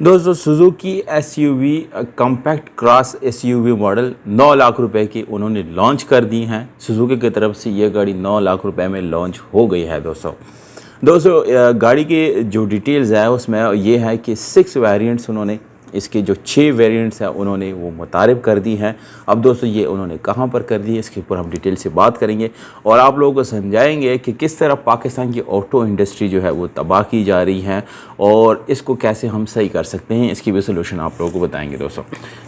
दोस्तों Suzuki SUV compact cross SUV model 9 lakh रुपए की उन्होंने लॉन्च कर दी हैं। सुजुकी की तरफ से ये गाड़ी 9 लाख रुपए में लॉन्च हो गई है। दोस्तों गाड़ी के जो डिटेल्स है उसमें ये है कि 6 वेरिएंट्स उन्होंने इसके जो 6 वेरिएंट्स हैं उन्होंने वो मुतारिफ कर दी हैं। अब दोस्तों ये उन्होंने कहाँ पर कर दी है इसके ऊपर हम डिटेल से बात करेंगे और आप लोगों को समझाएंगे कि किस तरह पाकिस्तान की ऑटो इंडस्ट्री जो है वो तबाह की जा रही है और इसको कैसे हम सही कर सकते हैं, इसकी भी सोल्यूशन आप लोगों को बताएंगे। दोस्तों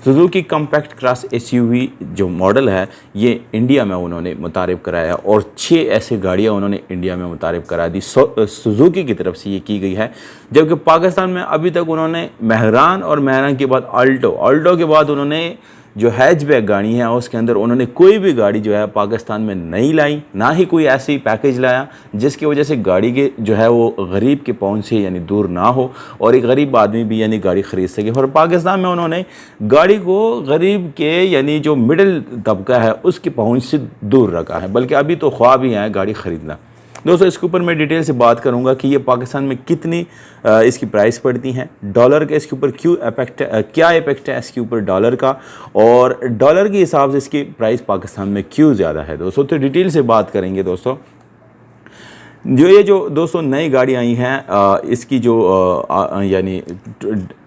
सुजुकी कॉम्पैक्ट क्रॉस एसयूवी जो मॉडल है ये इंडिया में उन्होंने मुतारिफ कराया और 6 ऐसे गाड़ियाँ उन्होंने इंडिया में मुतारिफ करा दी। सुजुकी की तरफ से ये की गई है, जबकि पाकिस्तान में अभी तक उन्होंने महरान और महरान के बाद अल्टो के बाद उन्होंने जो हैचबैक गाड़ी है उसके अंदर उन्होंने कोई भी गाड़ी जो है पाकिस्तान में नहीं लाई, ना ही कोई ऐसी पैकेज लाया जिसकी वजह से गाड़ी के जो है वो गरीब के पहुंच से यानी दूर ना हो और एक गरीब आदमी भी यानी गाड़ी ख़रीद सके। और पाकिस्तान में उन्होंने गाड़ी को गरीब के यानी जो मिडिल तबका है उसकी पहुंच से दूर रखा है, बल्कि अभी तो ख्वाब ही है गाड़ी ख़रीदना। दोस्तों इसके ऊपर मैं डिटेल से बात करूंगा कि ये पाकिस्तान में कितनी इसकी प्राइस पड़ती हैं, डॉलर का इसके ऊपर क्या इफेक्ट है इसके ऊपर डॉलर का, और डॉलर के हिसाब से इसकी प्राइस पाकिस्तान में क्यों ज़्यादा है। दोस्तों तो डिटेल से बात करेंगे। दोस्तों जो दोस्तों नई गाड़ी आई हैं इसकी जो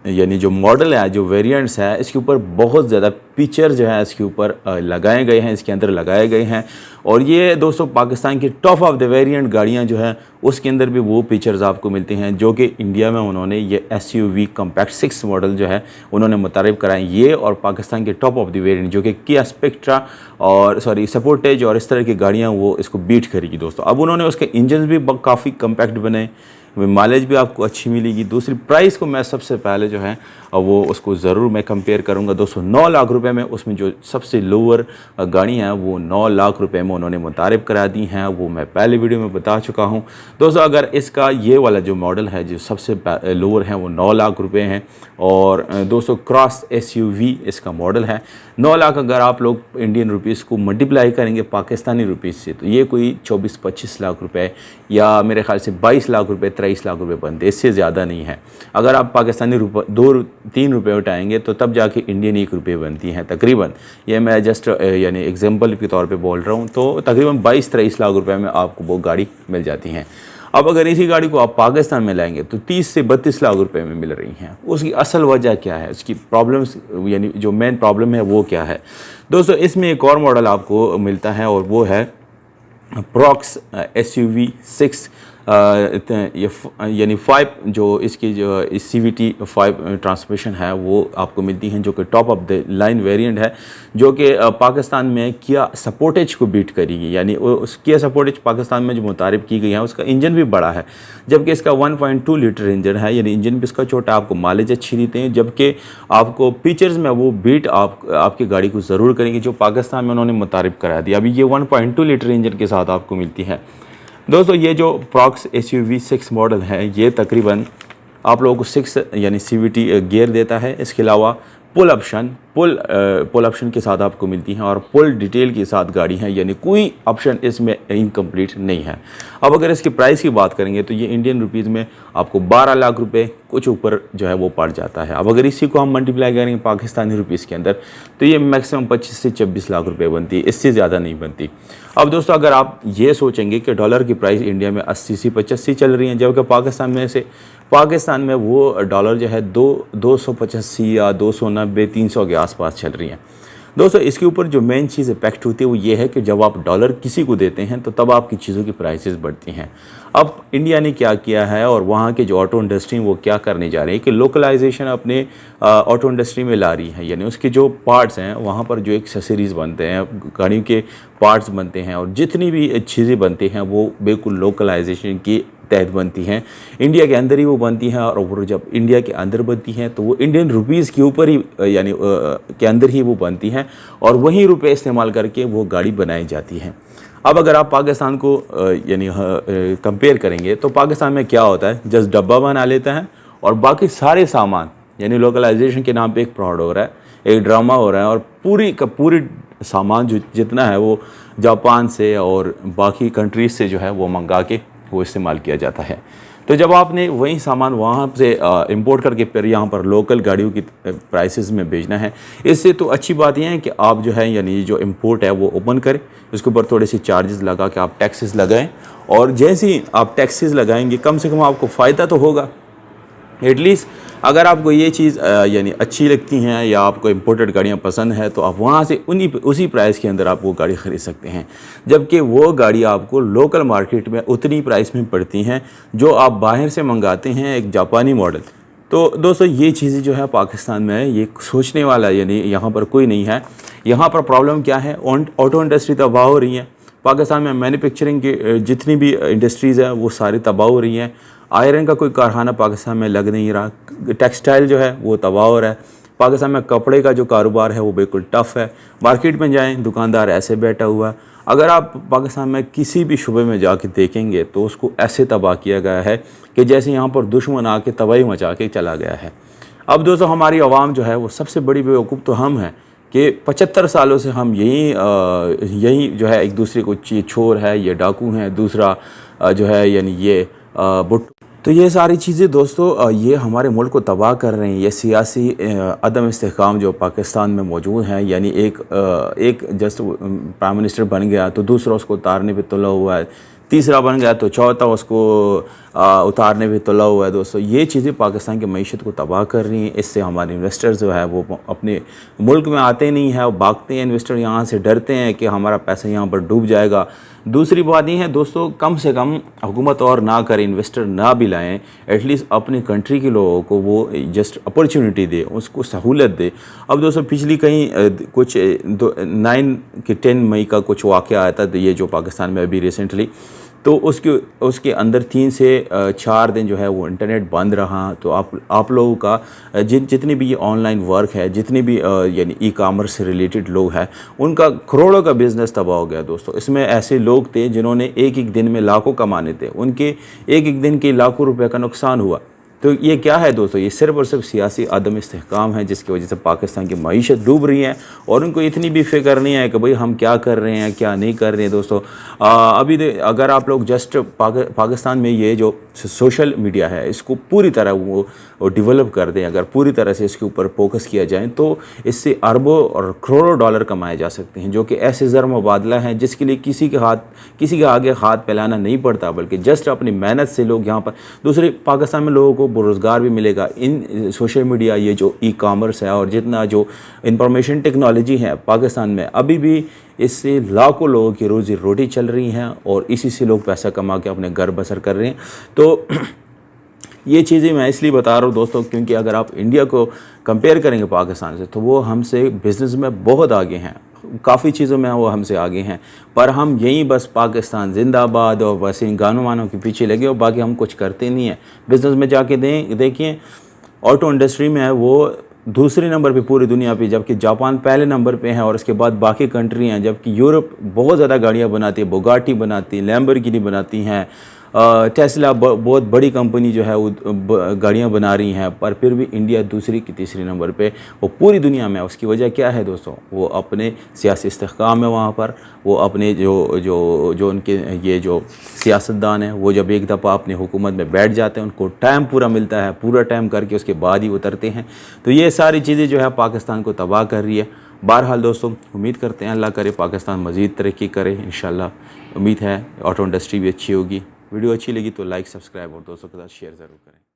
यानी जो मॉडल है, जो वेरिएंट्स है, इसके ऊपर बहुत ज़्यादा फीचर जो है इसके ऊपर लगाए गए हैं, इसके अंदर लगाए गए हैं। और ये दोस्तों पाकिस्तान की टॉप ऑफ द वेरिएंट गाड़ियां जो है उसके अंदर भी वो फीचर्स आपको मिलते हैं जो कि इंडिया में उन्होंने ये एसयूवी कॉम्पैक्ट 6 मॉडल जो है उन्होंने मुतारिफ कराए। ये और पाकिस्तान के टॉप ऑफ द वेरिएंट जो कि किया स्पेक्ट्रा और स्पोर्टेज और इस तरह की गाड़ियाँ वो इसको बीट करेगी। दोस्तों अब उन्होंने उसके इंजन भी काफ़ी कम्पैक्ट बनाए, माइलेज भी आपको अच्छी मिलेगी। दूसरी प्राइस को मैं सबसे पहले जो है वो उसको ज़रूर मैं कंपेयर करूंगा। दोस्तों 9 लाख रुपए में उसमें जो सबसे लोअर गाड़ी हैं वो 9 लाख रुपए में उन्होंने मुतारिफ करा दी हैं, वो मैं पहले वीडियो में बता चुका हूं। दोस्तों अगर इसका ये वाला जो मॉडल है जो सबसे लोअर है वो 9 लाख रुपए हैं और दोस्तों क्रॉस एसयूवी इसका मॉडल है। 9 लाख अगर आप लोग इंडियन रुपीज़ को मल्टीप्लाई करेंगे पाकिस्तानी रुपीज़ से तो ये कोई 24-25 लाख रुपए या मेरे ख्याल से 22 लाख रुपए 23 लाख रुपए बनते, इससे ज़्यादा नहीं है। अगर आप पाकिस्तानी 2-3 रुपए उठाएंगे तो तब जाके इंडियन 1 रुपये बनती हैं तकरीबन। ये मैं जस्ट यानी एग्जांपल के तौर पे बोल रहा हूँ। तो तकरीबन 22-23 लाख रुपए में आपको वो गाड़ी मिल जाती हैं। अब अगर इसी गाड़ी को आप पाकिस्तान में लाएंगे तो 30 से 32 लाख रुपए में मिल रही हैं। उसकी असल वजह क्या है, उसकी प्रॉब्लम्स यानी जो मेन प्रॉब्लम है वो क्या है। दोस्तों इसमें एक और मॉडल आपको मिलता है और वो है प्रॉक्स एसयूवी 6 यानी 5 जो इसकी जो CVT 5 ट्रांसमिशन है वो आपको मिलती हैं जो कि top of the line variant है जो कि पाकिस्तान में किया स्पोर्टेज को बीट करेगी। यानी उस किया स्पोर्टेज पाकिस्तान में जो मुतारिफ की गई है उसका इंजन भी बड़ा है, जबकि इसका 1.2 लीटर इंजन है। यानी इंजन भी इसका छोटा, आपको माइलेज अच्छी देते हैं, जबकि आपको फीचर्स में वो बीट आपकी गाड़ी को ज़रूर करेंगे जो पाकिस्तान में उन्होंने मुतारिफ करा दिया। अभी ये 1.2 लीटर इंजन के साथ आपको मिलती है। दोस्तों ये जो प्रॉक्स एसयूवी 6 मॉडल है ये तकरीबन आप लोगों को 6 यानी CVT गियर देता है। इसके अलावा पुल ऑप्शन के साथ आपको मिलती हैं और पुल डिटेल के साथ गाड़ी है, यानी कोई ऑप्शन इसमें इनकम्प्लीट नहीं है। अब अगर इसकी प्राइस की बात करेंगे तो ये इंडियन रुपीज़ में आपको 12 लाख रुपए कुछ ऊपर जो है वो पड़ जाता है। अब अगर इसी को हम मल्टीप्लाई करेंगे पाकिस्तानी रुपीज़ के अंदर तो ये मैक्सिमम 25 से 26 लाख रुपए बनती है, इससे ज़्यादा नहीं बनती। अब दोस्तों अगर आप ये सोचेंगे कि डॉलर की प्राइस इंडिया में 80 से 85 चल रही है, जबकि पाकिस्तान में वो डॉलर जो है 285 या 290 300 के आसपास चल रही है। दोस्तों इसके ऊपर जो मेन चीज़ इफेक्ट होती है वो ये है कि जब आप डॉलर किसी को देते हैं तो तब आपकी चीज़ों की प्राइसेस बढ़ती हैं। अब इंडिया ने क्या किया है और वहाँ के जो ऑटो इंडस्ट्री वो क्या करने जा रही है कि लोकलाइजेशन अपने ऑटो इंडस्ट्री में ला रही है। यानी उसके जो पार्ट्स हैं वहाँ पर जो एक्सेसरीज़ बनते हैं, गाड़ियों के पार्ट्स बनते हैं और जितनी भी चीज़ें बनती हैं वो बिल्कुल लोकलाइजेशन की तहत बनती हैं, इंडिया के अंदर ही वो बनती हैं। और वो जब इंडिया के अंदर बनती हैं तो वो इंडियन रुपीज़ के ऊपर ही यानी के अंदर ही वो बनती हैं और वही रुपए इस्तेमाल करके वो गाड़ी बनाई जाती है। अब अगर आप पाकिस्तान को यानी कंपेयर करेंगे तो पाकिस्तान में क्या होता है, जस्ट डब्बा बना लेता है और बाकी सारे सामान यानी लोकलाइजेशन के नाम पे एक फ्रॉड हो रहा है, एक ड्रामा हो रहा है और पूरी का पूरी सामान जो जितना है वो जापान से और बाकी कंट्रीज से जो है वो मंगा के वो इस्तेमाल किया जाता है। तो जब आपने वही सामान वहाँ से इंपोर्ट करके फिर यहाँ पर लोकल गाड़ियों की प्राइसेस में बेचना है, इससे तो अच्छी बात यह है कि आप जो है यानी जो इंपोर्ट है वो ओपन करें, उसके ऊपर थोड़े से चार्जेस लगा के आप टैक्सेस लगाएं, और जैसे ही आप टैक्सेस लगाएंगे कम से कम आपको फ़ायदा तो होगा। एटलीस्ट अगर आपको ये चीज़ यानी अच्छी लगती हैं या आपको इम्पोर्टेड गाड़ियाँ पसंद है तो आप वहाँ से उसी प्राइस के अंदर आप वो गाड़ी ख़रीद सकते हैं, जबकि वो गाड़ी आपको लोकल मार्केट में उतनी प्राइस में पड़ती हैं जो आप बाहर से मंगाते हैं एक जापानी मॉडल। तो दोस्तों ये चीज़ें जो है पाकिस्तान में ये सोचने वाला यानी यहाँ पर कोई नहीं है। यहाँ पर प्रॉब्लम क्या है, ऑटो इंडस्ट्री तबाह हो रही है पाकिस्तान में, मैन्युफैक्चरिंग की जितनी भी इंडस्ट्रीज़ है वो सारी तबाह हो रही हैं। आयरन का कोई कारखाना पाकिस्तान में लग नहीं रहा, टेक्सटाइल जो है वो तबाह हो रहा है पाकिस्तान में, कपड़े का जो कारोबार है वो बिल्कुल टफ़ है। मार्केट में जाएं दुकानदार ऐसे बैठा हुआ है। अगर आप पाकिस्तान में किसी भी शुबे में जाके देखेंगे तो उसको ऐसे तबाह किया गया है कि जैसे यहाँ पर दुश्मन आके तबाही मचा के चला गया है। अब दोस्तों हमारी आवाम जो है वो सबसे बड़ी बेवकूफ़ तो हम हैं कि 75 सालों से हम यही जो है एक दूसरे को चोर है, ये डाकू हैं, दूसरा जो है यानी ये बुट, तो ये सारी चीज़ें दोस्तों ये हमारे मुल्क को तबाह कर रहे हैं। ये सियासी अदम इस्तेहकाम जो पाकिस्तान में मौजूद है, यानी एक जस्ट प्राइम मिनिस्टर बन गया तो दूसरा उसको उतारने पे तुला हुआ है, तीसरा बन गया तो चौथा उसको उतारने पे तुला हुआ है। दोस्तों ये चीज़ें पाकिस्तान की मईशत को तबाह कर रही हैं। इससे हमारे इन्वेस्टर्स जो है वो अपने मुल्क में आते नहीं हैं और भागते हैं। इन्वेस्टर यहाँ से डरते हैं कि हमारा पैसा यहाँ पर डूब जाएगा। दूसरी बात ये है दोस्तों, कम से कम हुकूमत और ना करे, इन्वेस्टर ना भी लाएँ, एटलीस्ट अपनी कंट्री के लोगों को वो जस्ट अपॉर्चुनिटी दे, उसको सहूलत दे। अब दोस्तों पिछली कहीं कुछ 9 कि 10 मई का कुछ वाक़या आया था, तो ये जो पाकिस्तान में अभी रिसेंटली, तो उसके अंदर 3 से 4 दिन जो है वो इंटरनेट बंद रहा। तो आप लोगों का जितनी भी ये ऑनलाइन वर्क है, जितनी भी यानी ई कामर्स से रिलेटेड लोग हैं, उनका करोड़ों का बिज़नेस तबाह हो गया दोस्तों। इसमें ऐसे लोग थे जिन्होंने एक दिन में लाखों कमाने थे, उनके एक दिन के लाखों रुपए का नुकसान हुआ। तो ये क्या है दोस्तों, ये सिर्फ़ और सिर्फ सियासी अदम इस्तेहकाम है जिसकी वजह से पाकिस्तान की मईशत डूब रही है और उनको इतनी भी फ़िक्र नहीं है कि भाई हम क्या कर रहे हैं क्या नहीं कर रहे हैं। दोस्तों अगर आप लोग जस्ट पाकिस्तान में ये जो सोशल मीडिया है इसको पूरी तरह वो डेवलप कर दें, अगर पूरी तरह से इसके ऊपर फोकस किया जाए तो इससे अरबों और करोड़ों डॉलर कमाए जा सकते हैं, जो कि ऐसे ज़र मुबादला है जिसके लिए किसी के आगे हाथ फैलाना नहीं पड़ता, बल्कि जस्ट अपनी मेहनत से लोग यहाँ पर दूसरे पाकिस्तान में लोगों को रोज़गार भी मिलेगा। इन सोशल मीडिया ये जो ई कामर्स है और जितना जो इंफॉर्मेशन टेक्नोलॉजी है पाकिस्तान में, अभी भी इससे लाखों लोगों की रोज़ी रोटी चल रही हैं और इसी से लोग पैसा कमा के अपने घर बसर कर रहे हैं। तो ये चीज़ें मैं इसलिए बता रहा हूँ दोस्तों क्योंकि अगर आप इंडिया को कंपेयर करेंगे पाकिस्तान से तो वो हमसे बिज़नेस में बहुत आगे हैं, काफ़ी चीज़ों में वो हमसे आगे हैं, पर हम यहीं बस पाकिस्तान जिंदाबाद और बस इन गानों वानों के पीछे लगे और बाकी हम कुछ करते नहीं हैं। बिज़नेस में जाके देखिए, ऑटो इंडस्ट्री में है वो दूसरे नंबर पे पूरी दुनिया पे, जबकि जापान पहले नंबर पे है और उसके बाद बाकी कंट्री हैं। जबकि यूरोप बहुत ज़्यादा गाड़ियाँ बनाती है, बुगाटी बनाती है, लैम्बोर्गिनी बनाती हैं, टेस्ला बहुत बड़ी कंपनी जो है वो गाड़ियाँ बना रही हैं, पर फिर भी इंडिया दूसरी की तीसरी नंबर पे वो पूरी दुनिया में। उसकी वजह क्या है दोस्तों, वो अपने सियासी इस्तेहकाम है वहाँ पर, वो अपने जो उनके ये जो सियासतदान हैं वो जब एक दफ़ा अपनी हुकूमत में बैठ जाते हैं उनको टाइम पूरा मिलता है, पूरा टाइम करके उसके बाद ही उतरते हैं। तो ये सारी चीज़ें जो है पाकिस्तान को तबाह कर रही है। बहरहाल दोस्तों उम्मीद करते हैं अल्लाह करे पाकिस्तान मज़ीद तरक्की करे इंशाल्लाह। उम्मीद है ऑटो इंडस्ट्री भी अच्छी होगी। वीडियो अच्छी लगी तो लाइक सब्सक्राइब और दोस्तों के साथ शेयर ज़रूर करें।